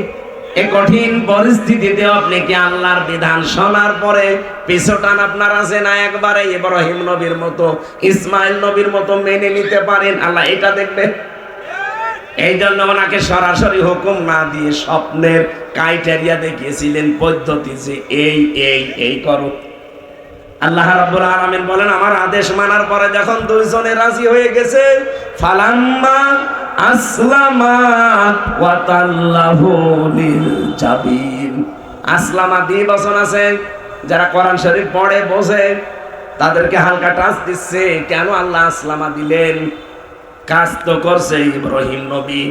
এই কঠিন পরিস্থিতিতে আপনি কি আল্লাহর বিধান শোনার পরে পিছটান আপনার আছে না একবারে ইব্রাহিম নবীর মতো, ইসমাইল নবীর মতো মেনে নিতে পারেন? আল্লাহ এটা দেখবে। এই জন্য ওনাকে সরাসরি হুকুম না দিয়ে স্বপ্নের ক্রাইটেরিয়া দেখিয়েছিলেন, পদ্ধতি, যে এই এই এই করো। আল্লাহ রাব্বুল আলামিন বলেন আমার আদেশ মানার পরে যখন দুইজনে রাজি হয়ে গেছে, ফালাম্মা আসলামা ওয়া তাল্লাহু লিল জাবিন। আসলামা দিয়ে বচন আছে, যারা কোরআন শরীফ পড়ে বোঝে তাদেরকে হালকা টাচ দিচ্ছে। কেন আল্লাহ আসলামা দিলেন? কাজ তো করছে ইব্রাহিম নবী,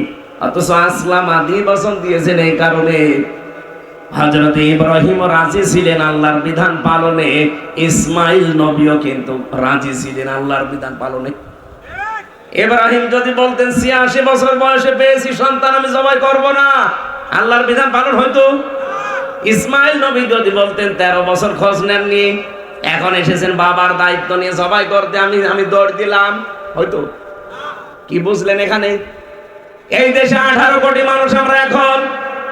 অথচ আসলাম আদি বচন দিয়েছেন এই কারণে হযরত ইব্রাহিম রাজি ছিলেন আল্লাহর বিধান পালনে, ইসমাইল নবীও কিন্তু রাজি ছিলেন আল্লাহর বিধান পালনে। ইব্রাহিম যদি বলতেন ৮৬ বছর বয়সে পেয়েছি সন্তান, আমি জবাই করব না, আল্লাহর বিধান পালন হইতো। ইসমাইল নবী যদি বলতেন ১৩ বছর খোঁজ নেননি, এখন এসেছেন বাবার দায়িত্ব নিয়ে জবাই করতে, আমি দৌড় দিলাম, হয়তো। কি বুঝলেন এখানে? এই দেশে ১৮ কোটি মানুষ, আমরা এখন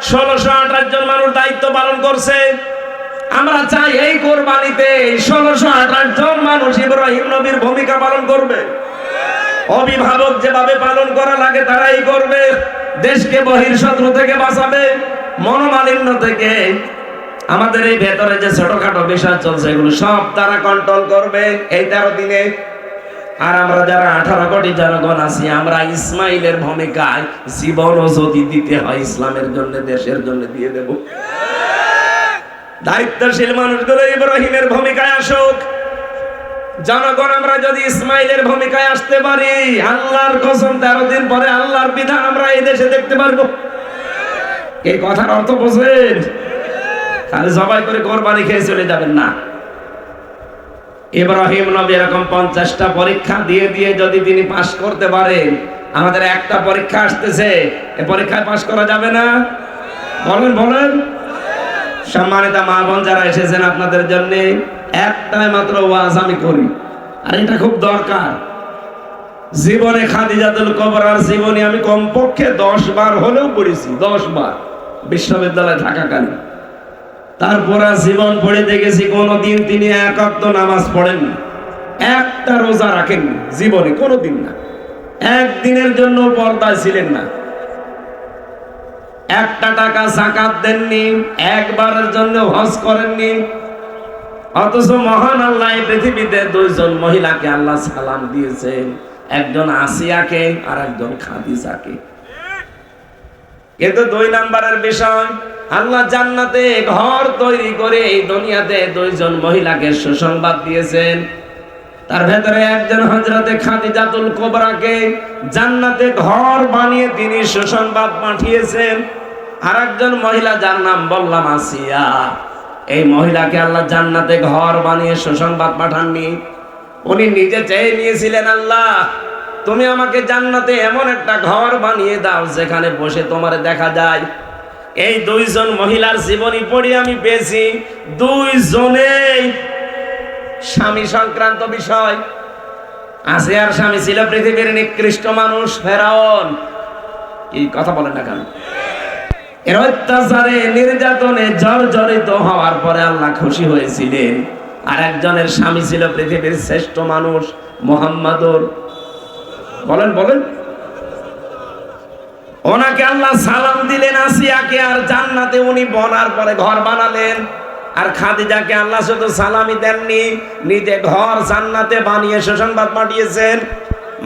১৬২৮ জন মানুষ দায়িত্ব পালন করছে। আমরা চাই এই কোরবানিতে ১৬২৮ জন মানুষ ইব্রাহিম নবীর ভূমিকা পালন করবে। অভিভাবক যেভাবে পালন করা লাগে তারাই করবে। দেশকে বহির্শত্রু থেকে বাঁচাবে, মনোমালিন্য থেকে। আমাদের এই ভেতরে যে ছোটখাটো বিষয় চলছে এগুলো সব তারা কন্ট্রোল করবে এই ১৩ দিনে। আর আমরা যারা ১৮ কোটি জনগণ আছি, আমরা ইসমাইলের ভূমিকায় জীবনও যদি দিতে হয় ইসলামের জন্য, দেশের জন্য দিয়ে দেব। দায়িত্বশীল মানুষগুলো ইব্রাহিমের ভূমিকায় আসুক। জনগণ আমরা যদি ইসমাইলের ভূমিকায় আসতে পারি, আল্লাহর কসম ১৩ দিন পরে আল্লাহর বিধান আমরা এই দেশে দেখতে পারবো। এই কথার অর্থ বোঝেন? খালি জবাই করে কোরবানি খেয়ে চলে যাবেন না। ইব্রাহিম নবী এরকম ৫০টা পরীক্ষা দিয়ে দিয়ে যদি তিনি পাশ করতে পারেন, আমাদের একটা পরীক্ষা আসতেছে, এই পরীক্ষায় পাশ করা যাবে না? বলেন বলেন। সম্মানিত মা বোন যারা এসেছেন, আপনাদের জন্য একটাই মাত্র ওয়াজ আমি করি, আর এটা খুব দরকার। জীবনে খাদিজাতুল কুবরার জীবনী আমি কমপক্ষে ১০ বার হলেও পড়েছি, ১০ বার বিশ্ববিদ্যালয়ে থাকাকালীন। তারপর জীবন পড়ে দেখেছি কোনদিন তিনি এক ওয়াক্ত নামাজ পড়েন না, একটা রোজা রাখেননি জীবনে, কোনোদিন না। একদিনের জন্য পর্দায় ছিলেন না, একটা টাকা যাকাত দেননি, একবারের জন্য হজ করেননি। অথচ মহান আল্লাহ এই পৃথিবীতে ২ জন মহিলাকে আল্লাহ সালাম দিয়েছেন, একজন আসিয়াকে আর একজন খাদিজাকে। কিন্তু ২ নাম্বারের বিষয়, আল্লাহ জান্নাতে ঘর তৈরি করে এই দুনিয়াতে ২ জন মহিলাকে সুসংবাদ দিয়েছেন। তার ভেতরে একজন হযরতে খাদিজাতুল কুবরাকে জান্নাতে ঘর বানিয়ে তিনি সুসংবাদ পাঠিয়েছেন। আর একজন মহিলা যার নাম বললাম আসিয়া, এই মহিলাকে আল্লাহ জান্নাতে ঘর বানিয়ে সুসংবাদ পাঠাননি। উনি নিজে চেয়ে নিয়েছিলেন, আল্লাহ তুমি আমাকে জান্নাতে এমন একটা ঘর বানিয়ে দাও যেখানে বসে তোমারে দেখা যায়। এই ২ জন মহিলার জীবনী পড়ে আমি পেয়েছি ২ জনেই স্বামী সংক্রান্ত বিষয়। আসিয়ার স্বামী ছিল পৃথিবীর নিকৃষ্ট মানুষ ফেরাউন। এই কথা বলেন না কেন? এর অত্যাচারে নির্যাতনে জর্জরিত হওয়ার পরে আল্লাহ খুশি হয়েছিলেন। আর একজনের স্বামী ছিল পৃথিবীর শ্রেষ্ঠ মানুষ মুহাম্মাদুর, বলেন বলেন। ওনাকে আল্লাহ সালাম দিলেন আসিয়াকে, আর জান্নাতে উনি বনার পরে ঘর বানালেন। আর খাদিজাকে আল্লাহ শুধু সালামই দেননি, নিজে ঘর জান্নাতে বানিয়ে সুসংবাদ পাঠিয়েছেন।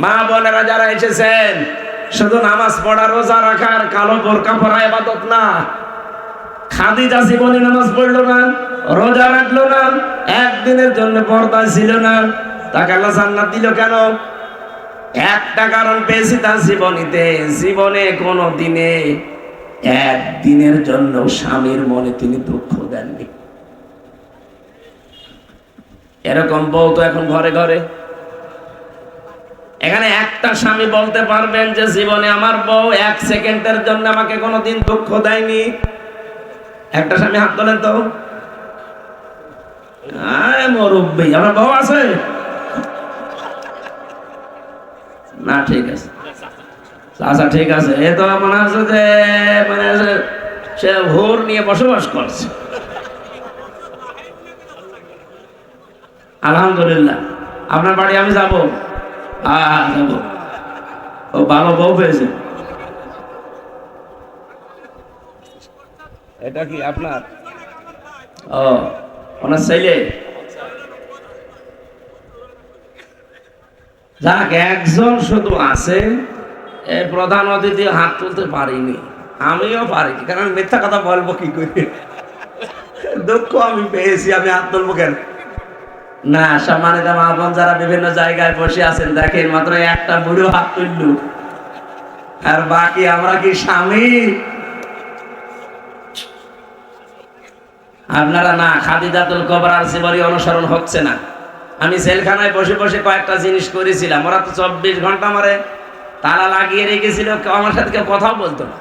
মা বোনেরা যারা এসেছেন, শুধু নামাজ পড়া, রোজা রাখার, কালো বোরকা পরা ইবাদত না। খাদিজা জীবনে নামাজ পড়লো না, রোজা রাখলো না, একদিনের জন্য পর্দা ছিল না, তাকে আল্লাহ জান্নাত দিল কেন? একটা কারণ পেয়েছি তার জীবনীতে, জীবনে কোনো দিনে একদিনের জন্য স্বামীর মনে তিনি দুঃখ দেননি। এরকম বউ তো এখন ঘরে ঘরে। এখানে একটা স্বামী বলতে পারবেন যে জীবনে আমার বউ ১ সেকেন্ডের জন্য আমাকে কোনোদিন দুঃখ দেয়নি? একটা স্বামী হাত তোলেন তো। মুরব্বী, আমার বউ আছে না? ঠিক আছে, আচ্ছা ঠিক আছে। এ তো মনে আছে যে মানে সে ভোর নিয়ে বসবাস করছে। আলহামদুলিল্লাহ। আপনার বাড়ি আমি যাবো, যাবো। ও ভালো বউ পেয়েছে। এটা কি আপনার? ও, ওনার ছেলে। যাক, একজন শুধু আছে, এই প্রধান অতিথি হাত তুলতে পারিনি, আমিও পারিনি, কারণ মিথ্যা কথা বলবো কি করে? দুঃখ আমি পেয়েছি, আমি হাত তুলবো কেন? না, সম্মানিত মা বোন যারা বিভিন্ন জায়গায় বসে আছেন, দেখেন মাত্র একটা বুড়ো হাত তুলল। আর বাকি আমরা কি স্বামী? আপনারা না, খাদিজাতুল কুবরার জীবনী অনুসরণ হচ্ছে না। আমি জেলখানায় বসে বসে কয়েকটা জিনিস করেছিলাম। ওরা তো 24 ঘন্টা আমারে তালা লাগিয়ে রেখেছিল, কেউ আমার সাথে কেউ কথাও বলতো না।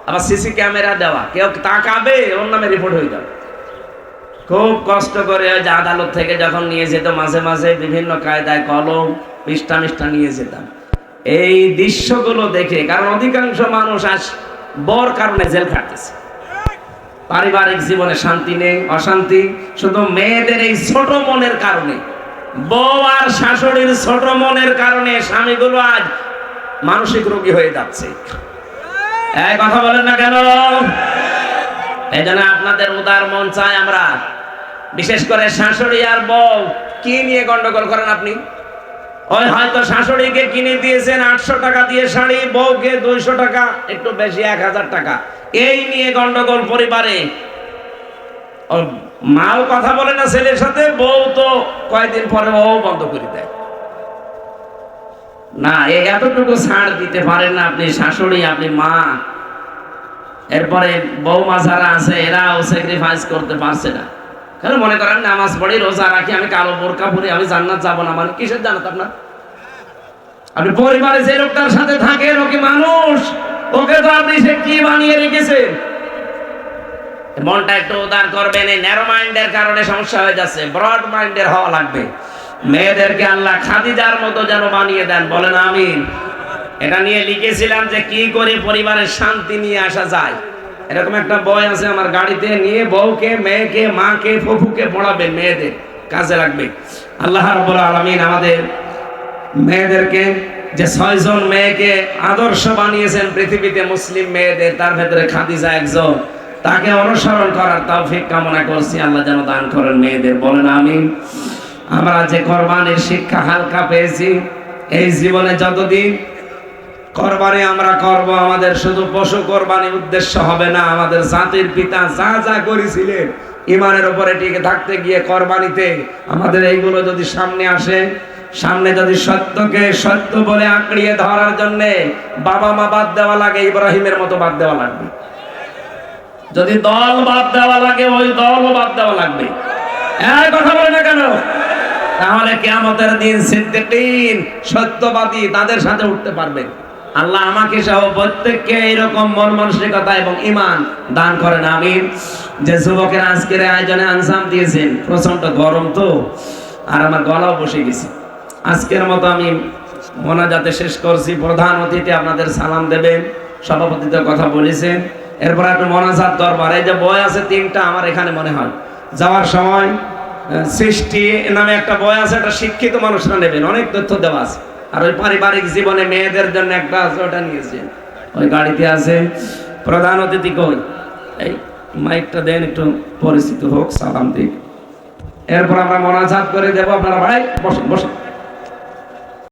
আবার সিসি ক্যামেরা দেওয়া, কেউ তাকাবে ওর নামে রিপোর্ট হয়ে যাবে। খুব কষ্ট করে ওই যে আদালত থেকে যখন নিয়ে যেত, মাঝে মাঝে বিভিন্ন কায়দায় কলম পৃষ্ঠা মিষ্ঠা নিয়ে যেতাম এই দৃশ্যগুলো দেখে। কারণ অধিকাংশ মানুষ আজ বর কারণে জেল খাটতেছে, পারিবারিক জীবনে শান্তি নেই, অশান্তি শুধু মেয়েদের এই ছোট মনের কারণে, বউ আর শাশুড়ির ছোট মনের কারণে স্বামীগুলো আজ মানসিক রোগী হয়ে যাচ্ছে। এই কথা বলেন না কেন? এই জন্য আপনাদের উদার মন চায় আমরা, বিশেষ করে শাশুড়ি আর বউ কি নিয়ে গন্ডগোল করেন আপনি? ওই হয়তো শাশুড়িকে কিনে দিয়েছেন 800 টাকা দিয়ে শাড়ি, বউকে 200 টাকা, একটু বেশি 1000 টাকা, এই নিয়ে গন্ডগোল পরিবারে। মাও কথা বলে না ছেলের সাথে, বউ তো কয়েকদিন পরে বউ বন্ধ করে দেয়। না, এতটুকু ছাড় দিতে পারেন না আপনি, শাশুড়ি, আপনি মা। এরপরে বৌমা যারা আছে এরাও স্যাক্রিফাইস করতে পারছে না। কেন মনে করেন নামাজ পড়ি, রোজা রাখি, আমি কালো বোরকা পরি, আমি জান্নাত যাবো না? মানে কিসের জান্নাত আপনার? আপনি পরিবারে যে লোকটার সাথে থাকেন ও কি মানুষ? ওকে তো আপনি সে কি বানিয়ে রেখেছেন? মনটা একটু উদার করবেন। এই ন্যারো মাইন্ডের কারণে সমস্যা হয়ে যাচ্ছে, ব্রড মাইন্ডের হওয়া লাগবে। মেয়েদেরকে আল্লাহ খাদিজার মতো যেন বানিয়ে দেন, বলেন আমিন। এটা নিয়ে লিখেছিলাম যে কি করে পরিবারের শান্তি নিয়ে আসা যায়। এরকম একটা বই আছে আমার গাড়িতে, নিয়ে বউকে, মেয়েকে, মাকে, ফুফুকে পড়াবেন, মেয়েদের কাজে লাগবে। আল্লাহ রাব্বুল আলামিন আমাদের মেয়েদেরকে যে 6 জন মেয়েকে আদর্শ বানিয়েছেন পৃথিবীতে মুসলিম মেয়েদের, তার ভেতরে খাদিজা একজন। তাকে অনুসরণ করার তৌফিক কামনা করছি, আল্লাহ যেন দান করেন মেয়েদের, বলেন আমিন। আমরা যে কোরবানির শিক্ষা হালকা পেয়েছি, এই জীবনে যতদিন কোরবানি আমরা করব, আমাদের শুধু পশু কোরবানি উদ্দেশ্য হবে না। আমাদের জাতির পিতা যা যা করেছিলেন ইমানের উপরে টিকে থাকতে গিয়ে কোরবানিতে, আমাদের এইগুলো যদি সামনে আসে, সামনে যদি সত্যকে সত্য বলে আঁকড়িয়ে ধরার জন্য বাবা মা বাদ দেওয়া লাগে, ইব্রাহিমের মতো বাদ দেওয়া লাগবে। যদি দল বাদ দেওয়া লাগে, ওই দলও বাদ দেওয়া লাগবে। এই কথা বলে না কেন? তাহলে কিয়ামতের দিন সিদ্দিকীন, সত্যবাদী, তাদের সাথে উঠতে পারবেন। আল্লাহ আমাকে সহ প্রত্যেককে এরকম মন মানসিকতা এবং ঈমান দান করেন, আমিন। যে যুবকের আজকের আয়োজনে আনসাম দিয়েছেন, প্রচন্ড গরম তো, আর আমার গলাও বসে গেছে। আজকের মতো আমি মোনাজাতে শেষ করছি। প্রধান অতিথি আপনাদের সালাম দেবেন, সভাপতিতে কথা বলেছেন। এরপর একটা মোনাজাত দরবার, এই যে বই আছে 3টা আমার এখানে মনে হয়, যাওয়ার সময় সৃষ্টি নামে একটা বই আছে, একটা শিক্ষিত মানুষরা নেবেন, অনেক তথ্য দেওয়া আছে। আর ওই পারিবারিক জীবনে মেয়েদের জন্য একটা আছে, ওটা নিয়েছেন, ওই গাড়িতে আছে। প্রধান অতিথি কই? এই মাইকটা দেন, একটু পরিচিত হোক, সালাম দিক। এরপর আমরা মোনাজাত করে দেবো। আপনারা ভাই বসেন বসেন।